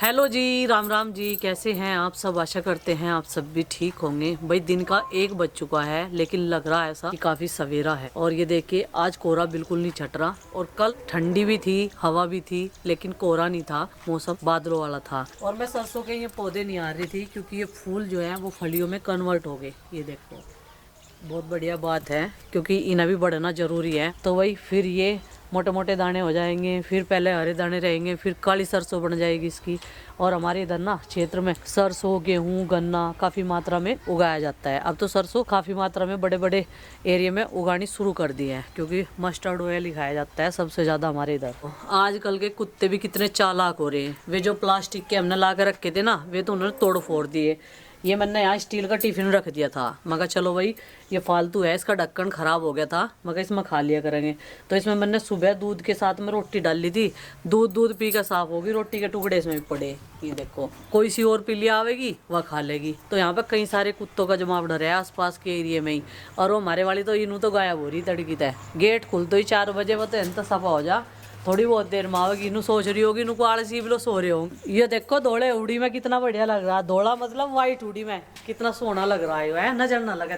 Hello जी, राम राम जी। कैसे हैं आप सब? आशा करते हैं आप सब भी ठीक होंगे। भाई दिन का 1 बज चुका है, लेकिन लग रहा है ऐसा कि काफी सवेरा है। और ये देखिए, आज कोहरा बिल्कुल नहीं छट रहा। और कल ठंडी भी थी, हवा भी थी, लेकिन कोहरा नहीं था, मौसम बादलों वाला था। और मैं सरसों के ये पौधे नहीं आ रही थी, क्योंकि ये फूल जो है वो फलियों में कन्वर्ट हो गए। ये देखो, बहुत बढ़िया बात है, क्योंकि इन्हें भी बढ़ना जरूरी है। तो वही फिर ये मोटे मोटे दाने हो जाएंगे, फिर पहले हरे दाने रहेंगे, फिर काली सरसों बन जाएगी इसकी। और हमारे इधर ना क्षेत्र में सरसों, गेहूं, गन्ना काफ़ी मात्रा में उगाया जाता है। अब तो सरसों काफ़ी मात्रा में बड़े बड़े एरिया में उगानी शुरू कर दी है, क्योंकि मस्टर्ड ऑयल ही खाया जाता है सबसे ज़्यादा हमारे इधर। आजकल के कुत्ते भी कितने चालाक हो रहे हैं। वे जो प्लास्टिक के हमने ला के रखे थे ना, वे तो उन्होंने तोड़ फोड़ दिए। ये मैंने यहाँ स्टील का टिफिन रख दिया था। मगर चलो भाई, ये फालतू है, इसका ढक्कन खराब हो गया था, मगर इसमें खा लिया करेंगे। तो इसमें मैंने सुबह दूध के साथ में रोटी डाल ली थी। दूध पी कर साफ होगी, रोटी के टुकड़े इसमें भी पड़े। ये देखो, कोई सी और पीली आवेगी वह खा लेगी। तो यहाँ पे कई सारे कुत्तों का जमाव डर है आसपास के एरिया में ही। और वो हमारे वाली तो इनू तो गायब हो रही तड़की तय। गेट खुलते ही 4 बजे वो तो सफा हो जा। थोड़ी बहुत देर में आवेगी, इनू सोच रही होगी, इनू को आलसी भी लो सो रहे हो। ये देखो, धोले उड़ी में कितना बढ़िया लग रहा है। धोला मतलब वाइट उड़ी में कितना सोना लग रहा है, नजर ना लगे,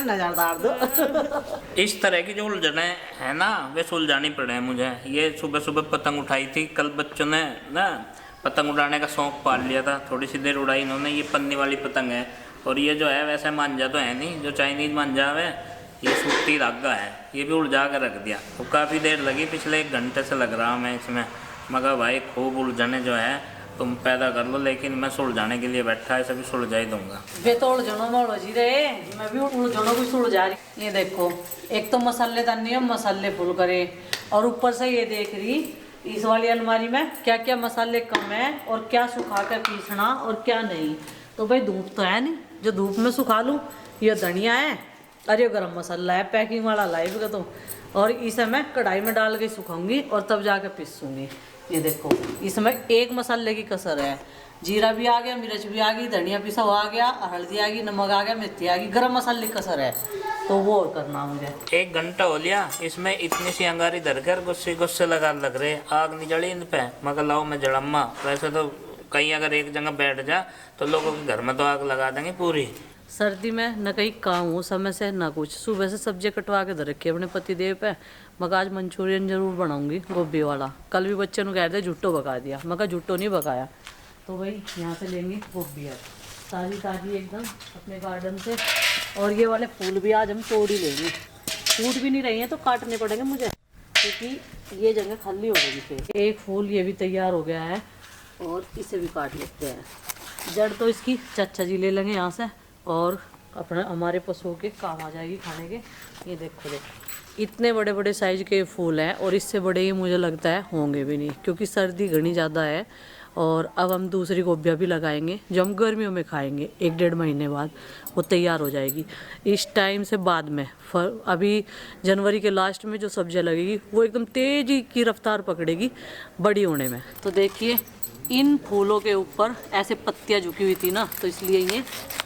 नजरदार दो। इस तरह की जो उलझने है ना, वे सुलझानी पड़े हैं मुझे। ये सुबह सुबह पतंग उठाई थी, कल बच्चों ने ना पतंग उड़ाने का शौक पाल लिया था। थोड़ी सी देर उड़ाई इन्होंने। ये पन्नी वाली पतंग है, और ये जो है वैसे मांझा तो है नहीं, जो चाइनीज मांझा है, ये सूती धागा है। ये भी उलझा कर रख दिया। तो काफ़ी देर लगी, पिछले 1 घंटे से लग रहा मैं इसमें। मगर भाई खूब उलझने जो है तुम पैदा कर लो, लेकिन मैं सुलझाने के लिए बैठा है, सभी सुलझा ही दूंगा। वे तो उलझनों में उलझी रहे, मैं भी उलझनों को सुलझा रही। ये देखो, एक तो मसालेदानी है, मसाले फुल करे, और ऊपर से ये देख रही इस वाली अलमारी में क्या क्या मसाले कम है, और क्या सुखा कर पीसना और क्या नहीं। तो भाई धूप तो है नहीं जो धूप में सुखा लूँ। ये धनिया है, अरे गरम मसाला है पैकिंग वाला लाइव का। तो और इसे मैं कढ़ाई में डाल के सुखाऊंगी और तब जाके पीसूंगी। ये देखो, इसमें एक मसाले की कसर है। जीरा भी आ गया, मिर्च भी आ गई, धनिया पिसा हुआ आ गया, हल्दी आ गई, नमक आ गया, मेथी आ गई, गरम मसाले की कसर है। तो वो और करना मुझे। 1 घंटा हो लिया इसमें इतनी सी अंगारी धरकर गुस्से गुस्से लगा लग रहे। आग नहीं जड़ी इन पे, मगर लाओ मैं जड़म्मा। वैसे तो कहीं अगर एक जगह बैठ जा तो लोगों के घर में तो आग लगा देंगे पूरी। सर्दी में न कहीं काम हो समय से ना कुछ। सुबह से सब्जी कटवा के धर रखी अपने पति देव पे। मगर आज मंचूरियन जरूर बनाऊंगी, गोभी वाला। कल भी बच्चे ने कह रहे थे जुट्टो पका दिया, मगर जुट्टो नहीं पकाया। तो भाई यहाँ से लेंगे गोभी है, ताजी ताजी एकदम अपने गार्डन से। और ये वाले फूल भी आज हम तोड़ ही लेंगे। फूट भी नहीं रही हैं तो काटने पड़ेंगे मुझे, क्योंकि ये जगह खाली हो गई। फिर एक फूल ये भी तैयार हो गया है, और इसे भी काट लेते हैं। जड़ तो इसकी चाचा जी ले लेंगे यहाँ से, और अपने हमारे पशुओं के काम आ जाएगी खाने के। ये देखो इतने बड़े बड़े साइज के फूल हैं, और इससे बड़े ही मुझे लगता है होंगे भी नहीं, क्योंकि सर्दी घनी ज़्यादा है। और अब हम दूसरी गोभियाँ भी लगाएंगे, जो हम गर्मियों में खाएंगे। 1-1.5 महीने बाद वो तैयार हो जाएगी। इस टाइम से बाद में अभी जनवरी के लास्ट में जो सब्जियाँ लगेगी वो एकदम तेज़ी की रफ्तार पकड़ेगी बड़ी होने में। तो देखिए, इन फूलों के ऊपर ऐसे पत्तियाँ झुकी हुई थी ना, तो इसलिए ये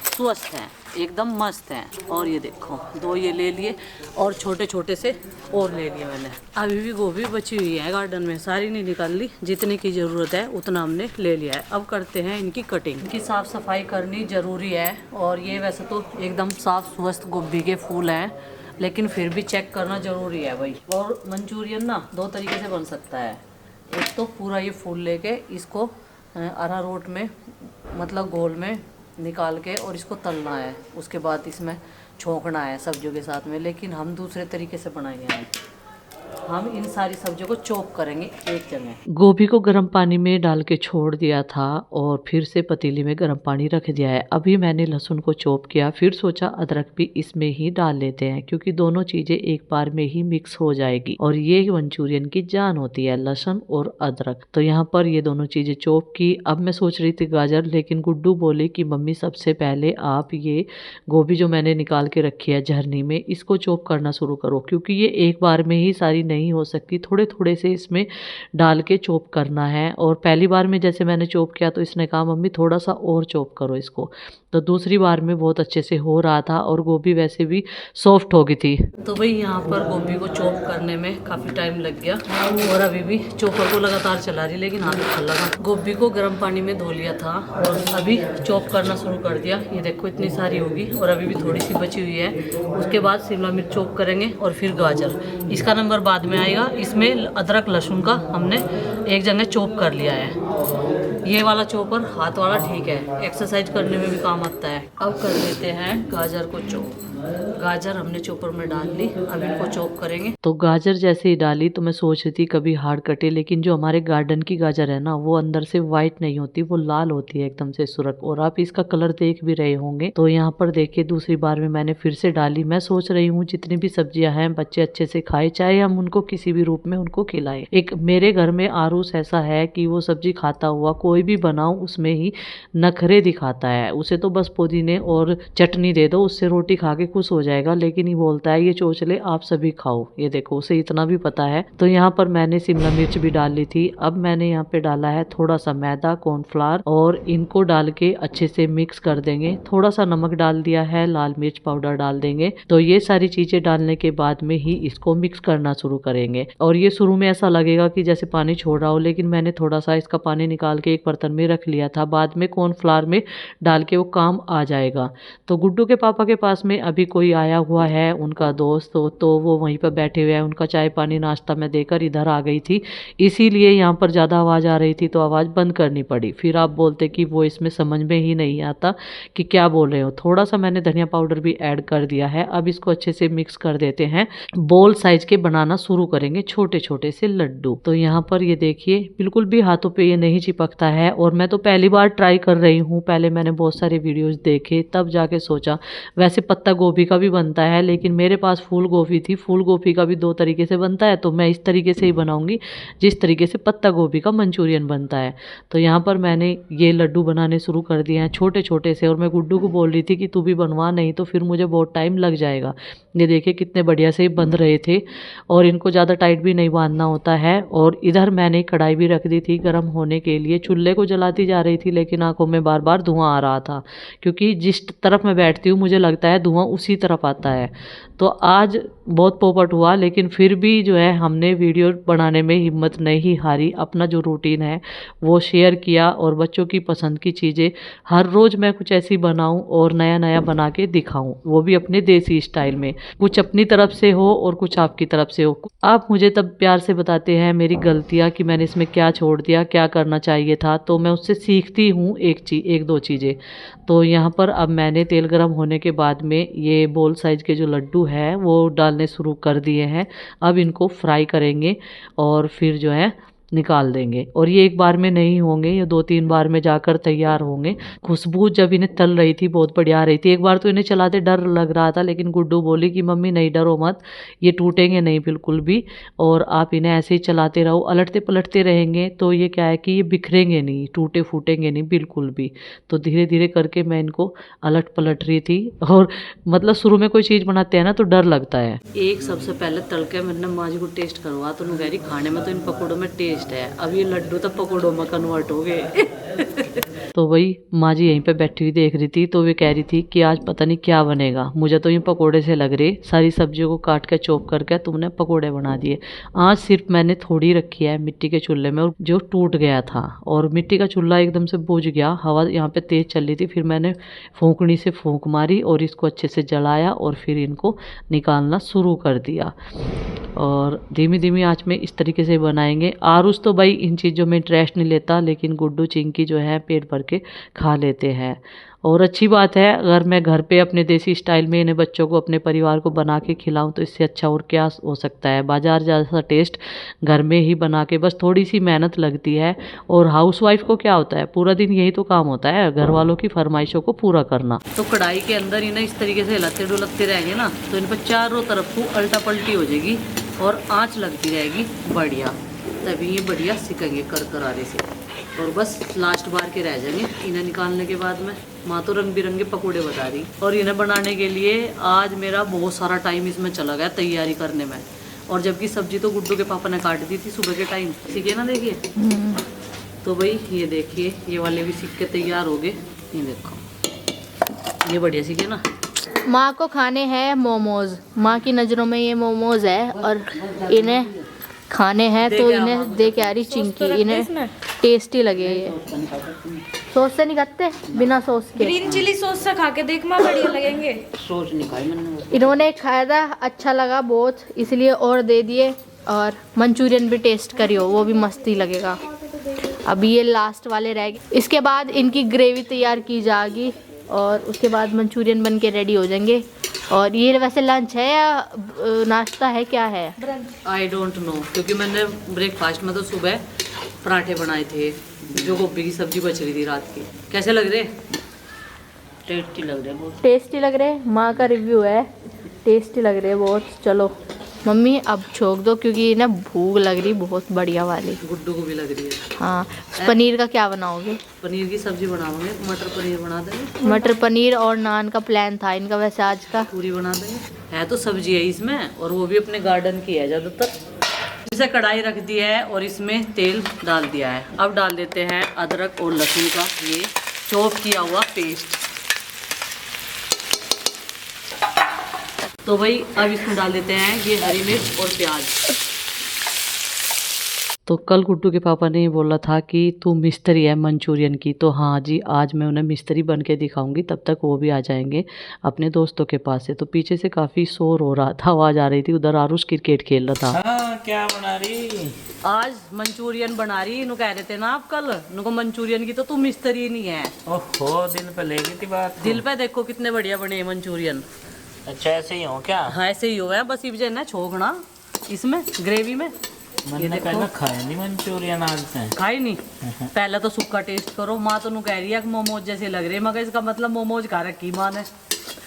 स्वस्थ हैं, एकदम मस्त हैं। और ये देखो, 2 ये ले लिए, और छोटे छोटे से और ले लिए मैंने। अभी भी गोभी बची हुई है गार्डन में, सारी नहीं निकाल ली। जितने की ज़रूरत है उतना हमने ले लिया है। अब करते हैं इनकी कटिंग। इनकी साफ़ सफाई करनी ज़रूरी है। और ये वैसे तो एकदम साफ़ स्वस्थ गोभी के फूल हैं, लेकिन फिर भी चेक करना ज़रूरी है भाई। और मंचूरियन ना 2 तरीके से बन सकता है। एक तो पूरा ये फूल लेके इसको अरारोट में, मतलब गोल में निकाल के, और इसको तलना है। उसके बाद इसमें छोंकना है सब्जियों के साथ में। लेकिन हम दूसरे तरीके से बनाएंगे। हम इन सारी सब्जियों को चॉप करेंगे एक जगह। गोभी को गर्म पानी में डाल के छोड़ दिया था, और फिर से पतीली में गर्म पानी रख दिया है। अभी मैंने लहसुन को चॉप किया, फिर सोचा अदरक भी इसमें ही डाल लेते हैं, क्योंकि दोनों चीजें एक बार में ही मिक्स हो जाएगी। और ये मंचूरियन की जान होती है, लहसुन और अदरक। तो यहाँ पर ये दोनों चीजें चॉप की। अब मैं सोच रही थी गाजर, लेकिन गुड्डू बोले कि मम्मी सबसे पहले आप ये गोभी जो मैंने निकाल के रखी है झरनी में, इसको चॉप करना शुरू करो, क्योंकि ये एक बार में ही सारी नहीं हो सकती, थोड़े थोड़े से इसमें डाल के चॉप करना है। और पहली बार में जैसे मैंने चॉप किया तो इसने कहा मम्मी थोड़ा सा और चॉप करो इसको, तो दूसरी बार में बहुत अच्छे से हो रहा था और गोभी वैसे भी सॉफ्ट हो गई थी। तो भाई यहाँ पर गोभी को चॉप करने में काफ़ी टाइम लग गया और अभी भी चॉपर को लगातार चला रही, लेकिन हाथ दुखने लगा। गोभी को गर्म पानी में धो लिया था और अभी चॉप करना शुरू कर दिया। ये देखो इतनी सारी होगी और अभी भी थोड़ी सी बची हुई है। उसके बाद शिमला मिर्च चॉप करेंगे और फिर गाजर, इसका नंबर बाद में आएगा। इसमें अदरक लहसुन का हमने एक जगह चॉप कर लिया है। ये वाला चॉपर हाथ वाला ठीक है, एक्सरसाइज करने में भी काम आता है। अब कर लेते हैं गाजर को चॉप। गाजर हमने चॉपर में डाल ली, अब इनको चॉप करेंगे। तो गाजर जैसे ही डाली तो मैं सोच रही थी कभी हार्ड कटे, लेकिन जो हमारे गार्डन की गाजर है ना वो अंदर से वाइट नहीं होती, वो लाल होती है एकदम से सुरख। और आप इसका कलर देख भी रहे होंगे। तो यहाँ पर देखिए दूसरी बार में मैंने फिर से डाली। मैं सोच रही हूँ जितनी भी सब्जियां हैं बच्चे अच्छे से खाए, चाहे हम उनको किसी भी रूप में उनको खिलाएं। एक मेरे घर में आरूस ऐसा है कि वो सब्जी खाता हुआ कोई भी बनाऊं उसमें ही नखरे दिखाता है। उसे तो बस पुदीने और चटनी दे दो, उससे रोटी खा के खुश हो जाएगा, लेकिन ये बोलता है ये चोचले आप सभी खाओ। ये देखो उसे इतना भी पता है। तो यहाँ पर मैंने शिमला मिर्च भी डाल ली थी। अब मैंने यहाँ पे डाला है थोड़ा सा मैदा, कॉर्नफ्लावर, और इनको डाल के अच्छे से मिक्स कर देंगे। थोड़ा सा नमक डाल दिया है, लाल मिर्च पाउडर डाल देंगे। तो ये सारी चीजें डालने के बाद में ही इसको मिक्स करना शुरू करेंगे। और ये शुरू में ऐसा लगेगा कि जैसे पानी छोड़ रहा हो, लेकिन मैंने थोड़ा सा इसका पानी निकाल के एक बर्तन में रख लिया था। बाद में कॉर्नफ्लावर में डाल के वो काम आ जाएगा। तो गुड्डू के पापा के पास में अभी कोई आया हुआ है, उनका दोस्त, तो वो वहीं पर बैठे हुए हैं। उनका चाय पानी नाश्ता मैं देकर इधर आ गई थी, इसीलिए यहाँ पर ज़्यादा आवाज़ आ रही थी तो आवाज़ बंद करनी पड़ी। फिर आप बोलते कि वो इसमें समझ में ही नहीं आता कि क्या बोल रहे हो। थोड़ा सा मैंने धनिया पाउडर भी ऐड कर दिया है। अब इसको अच्छे से मिक्स कर देते हैं। बॉल साइज के बनाना शुरू करेंगे, छोटे छोटे से लड्डू। तो यहाँ पर ये देखिए बिल्कुल भी हाथों पे ये नहीं चिपकता है। और मैं तो पहली बार ट्राई कर रही हूँ, पहले मैंने बहुत सारे वीडियोस देखे तब जाके सोचा। वैसे पत्ता गोभी का भी बनता है, लेकिन मेरे पास फूल गोभी थी। फूल गोभी का भी दो तरीके से बनता है, तो मैं इस तरीके से ही बनाऊंगी जिस तरीके से पत्ता गोभी का मंचूरियन बनता है। तो यहाँ पर मैंने ये लड्डू बनाने शुरू कर दिए हैं छोटे छोटे से। और मैं गुड्डू को बोल रही थी कि तू भी बनवा, नहीं तो फिर मुझे बहुत टाइम लग जाएगा। ये देखिए कितने बढ़िया से बन रहे थे और इनको ज़्यादा टाइट भी नहीं बांधना होता है। और इधर मैंने कढ़ाई भी रख दी थी गर्म होने के लिए। चूल्हे को जलाती जा रही थी, लेकिन आंखों में बार बार धुआं आ रहा था, क्योंकि जिस तरफ मैं बैठती हूँ मुझे लगता है धुआं उसी तरफ आता है। तो आज बहुत पोपट हुआ, लेकिन फिर भी जो है हमने वीडियो बनाने में हिम्मत नहीं हारी। अपना जो रूटीन है वो शेयर किया और बच्चों की पसंद की चीज़ें हर रोज़ मैं कुछ ऐसी बनाऊं और नया नया बना के दिखाऊं, वो भी अपने देसी स्टाइल में। कुछ अपनी तरफ से हो और कुछ आपकी तरफ से हो। आप मुझे तब प्यार से बताते हैं मेरी गलतियां कि मैंने इसमें क्या छोड़ दिया, क्या करना चाहिए था, तो मैं उससे सीखती हूँ एक दो चीज़ें। तो यहाँ पर अब मैंने तेल गरम होने के बाद में ये बॉल साइज के जो लड्डू है वो डालने शुरू कर दिए हैं। अब इनको फ्राई करेंगे और फिर जो है निकाल देंगे। और ये एक बार में नहीं होंगे, ये 2-3 बार में जाकर तैयार होंगे। खुशबू जब इन्हें तल रही थी बहुत बढ़िया आ रही थी। एक बार तो इन्हें चलाते डर लग रहा था, लेकिन गुड्डू बोली कि मम्मी नहीं डरो मत, ये टूटेंगे नहीं बिल्कुल भी, और आप इन्हें ऐसे ही चलाते रहो, अलटते पलटते रहेंगे तो ये क्या है कि ये बिखरेंगे नहीं, टूटे फूटेंगे नहीं बिल्कुल भी। तो धीरे धीरे करके मैं इनको अलट पलट रही थी। और मतलब शुरू में कोई चीज़ बनाते हैं ना तो डर लगता है। एक सबसे पहले तल के मैंने माँ जी को टेस्ट करवा, तो उन्होंने कह रही खाने में तो इन पकौड़ों में टेस्ट है। अब ये लड्डू तो पकौड़ों में कन्वर्ट हो गए। तो वही माँ जी यहीं पे बैठी हुई देख रही थी, तो वे कह रही थी कि आज पता नहीं क्या बनेगा, मुझे तो ये पकोड़े से लग रहे, सारी सब्जियों को काट के चॉप करके तुमने पकोड़े बना दिए। आज सिर्फ मैंने थोड़ी रखी है मिट्टी के चूल्हे में, और जो टूट गया था और मिट्टी का चूल्हा एकदम से बुझ गया, हवा यहाँ पे तेज चल रही थी। फिर मैंने फूंकनी से फूंक मारी और इसको अच्छे से जलाया और फिर इनको निकालना शुरू कर दिया। और धीमी धीमी आंच में इस तरीके से बनाएंगे। आरुष तो भाई इन चीज़ों में इंटरेस्ट नहीं लेता, लेकिन गुड्डू चिंकी जो है पेट भर के खा लेते हैं। और अच्छी बात है, अगर मैं घर पे अपने देसी स्टाइल में इन्हें बच्चों को, अपने परिवार को बना के खिलाऊं तो इससे अच्छा और क्या हो सकता है। बाजार जैसा टेस्ट घर में ही बना के, बस थोड़ी सी मेहनत लगती है। और हाउसवाइफ को क्या होता है, पूरा दिन यही तो काम होता है, घर वालों की फरमाइशों को पूरा करना। तो कढ़ाई के अंदर इन्हें इस तरीके से हिलाते डुलकते रहेंगे ना, तो इन पर चारों तरफ को अल्टा पल्टी हो जाएगी और आँच लगती रहेगी बढ़िया, तभी ये बढ़िया सिकेंगे करकरारे से। और बस लास्ट बार के रह जाएंगे इन्हें निकालने के बाद में। माँ तो रंग बिरंगे पकोड़े बता रही, और इन्हें बनाने के लिए आज मेरा बहुत सारा टाइम इसमें चला गया तैयारी करने में। और जबकि सब्जी तो गुड्डू के पापा ने काट दी थी सुबह के टाइम। ठीक है ना, देखिए। तो भाई ये देखिए, ये वाले भी सीख के तैयार हो गए। ये देखो, ये बढ़िया सीखे ना। माँ को खाने हैं मोमोज। माँ की नज़रों में ये मोमोज है और इन्हें खाने हैं, तो इन्हें दे के आ रही चिंकी। इन्हें टेस्टी लगे ये। सॉस से नहीं खाते, बिना सॉस के। ग्रीन चिली सॉस से खा के देख माँ, बढ़िया लगेंगे। सोच नहीं खाई मैंने। इन्होंने खाया था, अच्छा लगा बहुत, इसलिए और दे दिए। और मंचूरियन भी टेस्ट करियो, वो भी मस्ती लगेगा। अभी ये लास्ट वाले रह गए, इसके बाद इनकी ग्रेवी तैयार की जाएगी और उसके बाद मंचूरियन बन के रेडी हो जाएंगे। और ये वैसे लंच है या नाश्ता है, क्या है? आई डोंट नो, क्योंकि मैंने ब्रेकफास्ट में तो सुबह पराठे बनाए थे, जो गोभी की सब्जी बच रही थी रात की। कैसे लग रहे? टेस्टी लग रहे बहुत। टेस्टी लग रहे, माँ का रिव्यू है, टेस्टी लग रहे बहुत। चलो मम्मी अब छोक दो, क्योंकि ना भूख लग रही बहुत बढ़िया वाली। गुड्डू को भी लग रही है। हाँ, पनीर का क्या बनाओगे? पनीर की सब्जी बनाओगे, मटर पनीर बना देंगे। मटर पनीर और नान का प्लान था इनका वैसे आज का। पूरी बना देंगे। है तो सब्जी है इसमें, और वो भी अपने गार्डन की है ज़्यादातर। इसे कढ़ाई रख दी है और इसमें तेल डाल दिया है। अब डाल देते हैं अदरक और लहसुन का ये चॉप किया हुआ पेस्ट। तो भाई अब इसमें डाल देते हैं ये हरी मिर्च और प्याज। तो कल गुड्डू के पापा ने बोला था कि तू मिस्त्री है मंचूरियन की, तो हाँ जी, आज मैं उन्हें मिस्त्री बन के दिखाऊंगी। तब तक वो भी आ जाएंगे अपने दोस्तों के पास से। तो पीछे से काफ़ी शोर हो रहा था, आवाज़ आ रही थी, उधर आरुष क्रिकेट खेल रहा था। हाँ, क्या बना रही? आज मंचूरियन बना रही। इन्हों कह रहे थे ना आप कल, इनको मंचूरियन की तो तू मिस्त्री नहीं है। ओहो, दिल पे ले गई थी बात। दिल पे देखो कितने बढ़िया बने हैं मंचूरियन। अच्छा, ऐसे ही हो क्या? हाँ ऐसे ही हुआ है, बस इब ना छोकना इसमें ग्रेवी में। मैंने पहले खाया नहीं मंचूरियन आज से। खाई नहीं? पहले तो सूखा टेस्ट करो। माँ तो कह रही है कि मोमोज जैसे लग रहे हैं, मगर इसका मतलब मोमोज खा रखी माँ ने।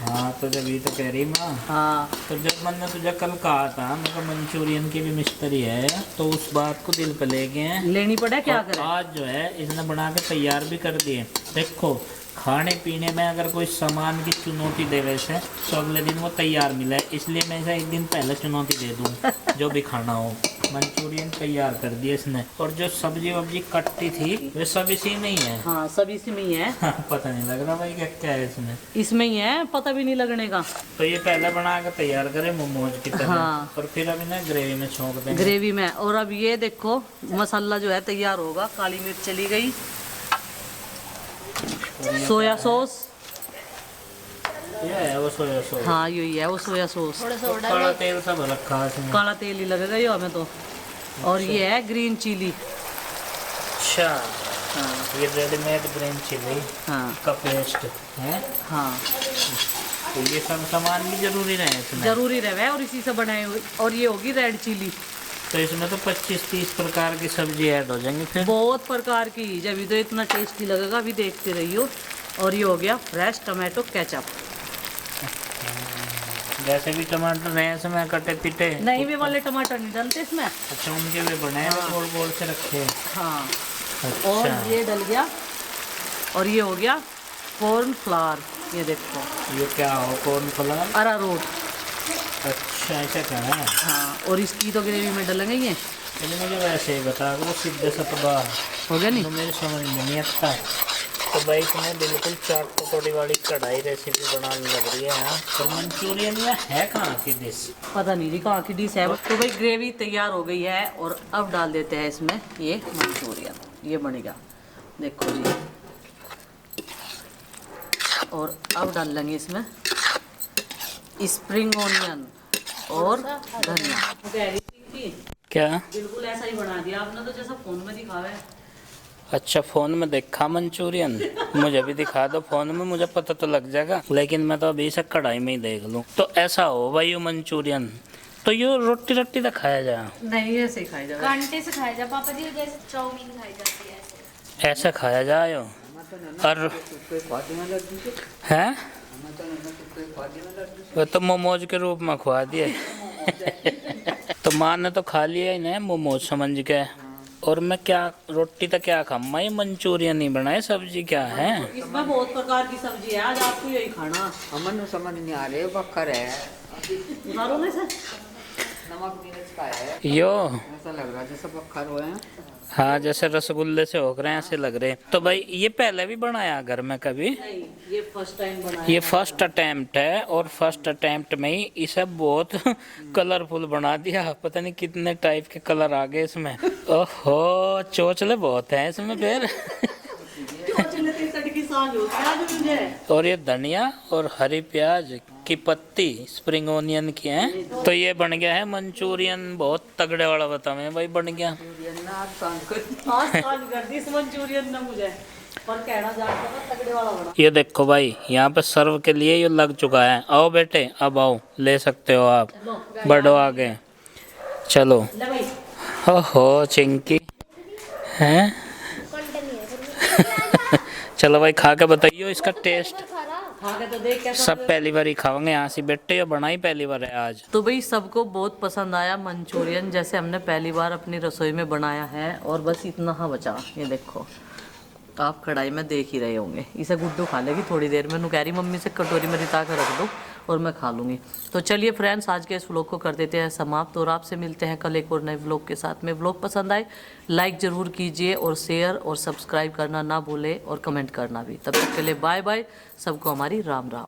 हाँ, तो जब ये तो कह रही माँ। हाँ, तो जब मैंने तुझे कल कहा था मेरे मंचूरियन की भी मिस्त्री है, तो उस बात को दिल पे ले गए हैं। लेनी पड़े, क्या करें। आज जो है इसने बना के तैयार भी कर दिए। देखो, खाने पीने में अगर कोई सामान की चुनौती दे वैसे, तो अगले दिन वो तैयार मिला है। इसलिए मैं इसे एक दिन पहले चुनौती दे दूँ जो भी खाना हो। मंचूरियन तैयार कर दिए इसने, और जो सब्जी वब्जी कटती थी वे सब इसी में ही है। हाँ, सब इसी में ही है। पता नहीं लग रहा भाई क्या क्या है इसमें। इसमें ही है, पता भी नहीं लगने का। तो ये पहले बना के तैयार करे मोमोज की तरह। हाँ। और फिर अब इन्हें ग्रेवी में छोंक देंगे। ग्रेवी में। और अब ये देखो मसाला जो है तैयार होगा। काली मिर्च चली गई, सोया सॉस। ये है वो सोया सॉस। हाँ यही है वो सोया सॉस। काला तेल सब रखा है इसमें। काला तेल ही लगेगा ये हमें तो। और ये है ग्रीन चिली। अच्छा, हाँ ये रेडीमेड ग्रीन चिली हाँ का पेस्ट है। हाँ, तो ये सब सामान भी जरूरी रहे इसमें। जरूरी रहे और इसी से बनाए हुए। और ये होगी रेड चिली। तो इसमें तो 25-30 प्रकार की सब्जी ऐड हो जाएंगी फिर। बहुत प्रकार की, जब तो इतना टेस्टी लगेगा, अभी देखते रहियो। और ये हो गया फ्रेश टमाटो केचप। जैसे भी टमाटर हैं इसमें कटे पिटे। नहीं, वे वाले टमाटर नहीं डालते इसमें। अच्छा, उनके भी बने हैं, हाँ। गोल गोल से रखे। हाँ, अच्छा। और ये डल गया। और ये हो गया कॉर्न फ्लावर। ये देखो, ये क्या हो? Cornflour. अरारोट। अच्छा, ऐसा क्या है? हाँ, और इसकी तो ग्रेवी में डलेंगे ये। चलिए मुझे वैसे ही बता दो, सीधे सतबा हो गया नहीं? तो मेरी समझ में नहीं आता। तो भाई तुम्हें बिल्कुल चाट पकौड़ी वाली कढ़ाई रेसिपी बनाने लग रही है। हाँ, तो मंचूरियन ये है कहाँ की डिश? पता नहीं जी कहाँ की डिश है। तो भाई ग्रेवी तैयार हो गई है और अब डाल देते हैं इसमें ये मंचूरियन। ये बनेगा, देखो जी। और अब डाल लेंगे इसमें स्प्रिंग ऑनियन और धनिया। क्या? बिल्कुल ऐसा ही बना दिया आपने तो, जैसा फोन में दिखावा है। अच्छा, फोन में देखा मंचूरियन? मुझे भी दिखा दो फोन में, मुझे पता तो लग जाएगा। लेकिन मैं तो अभी से कढ़ाई में ही देख लूँ। तो ऐसा हो भाई ये मंचूरियन, तो ये रोटी रोटी तो खाया जाए? नहीं, ऐसे ही खाया जाएगा। कांटे से खाया जा पापा जी, जैसे चाउमीन खाई जाती है ऐसे। ऐसा खाया जाए? और है वो तो मोमोज के रूप में खुआ दिए। तो माँ ने तो खा लिया ही ना मोमोज समझ के। और मैं क्या रोटी तो क्या खाऊं? मैं मंचूरियन नहीं बनाए, सब्जी क्या है इसमें? बहुत प्रकार की सब्जी है, आज आपको यही खाना। अमन समझ नहीं आ रहे, बकर है। उतारो में से। नमक मिर्च का है, यो ऐसा लग रहा है जैसे पक्खर हुए हैं। हाँ, जैसे रसगुल्ले से हो रहे हैं ऐसे लग रहे हैं। तो भाई ये पहले भी बनाया घर में कभी? नहीं, ये फर्स्ट टाइम बनाया। ये फर्स्ट अटेम्प्ट है, और फर्स्ट अटेम्प्ट में ही इसे बहुत कलरफुल बना दिया। पता नहीं कितने टाइप के कलर आ गए इसमें। ओहो, चोचले बहुत हैं इसमें फिर। और ये धनिया और हरी प्याज की पत्ती स्प्रिंग ओनियन की है। तो ये बन गया है मंचूरियन, बहुत तगड़े वाला बतावे भाई बन गया। मंचूरियन ना मुझे पर कहना जानता था तगड़े वाला बना। ये देखो भाई, यहाँ पे सर्व के लिए ये लग चुका है। आओ बेटे, अब आओ, ले सकते हो आप, बढ़ो आगे, चलो। ले भाई। ओहो चिंकी हैं। चलो भाई, खा के बताइए इसका टेस्ट। खा के तो देख कैसा। सब पहली बार ही खाओगे यहाँ से बेटे, ये बना ही पहली बार है आज। तो भाई सबको बहुत पसंद आया मंचूरियन, जैसे हमने पहली बार अपनी रसोई में बनाया है। और बस इतना हाँ बचा, ये देखो आप कढ़ाई में देख ही रहे होंगे। इसे गुड्डू खा लेगी थोड़ी देर में। कह रही मम्मी से कटोरी में रिता कर रख दो और मैं खा लूँगी। तो चलिए फ्रेंड्स, आज के इस व्लॉग को कर देते हैं समाप्त, और आपसे मिलते हैं कल एक और नए व्लॉग के साथ में। व्लॉग पसंद आए लाइक ज़रूर कीजिए, और शेयर और सब्सक्राइब करना ना भूलें, और कमेंट करना भी। तब तक के लिए बाय बाय, सबको हमारी राम राम।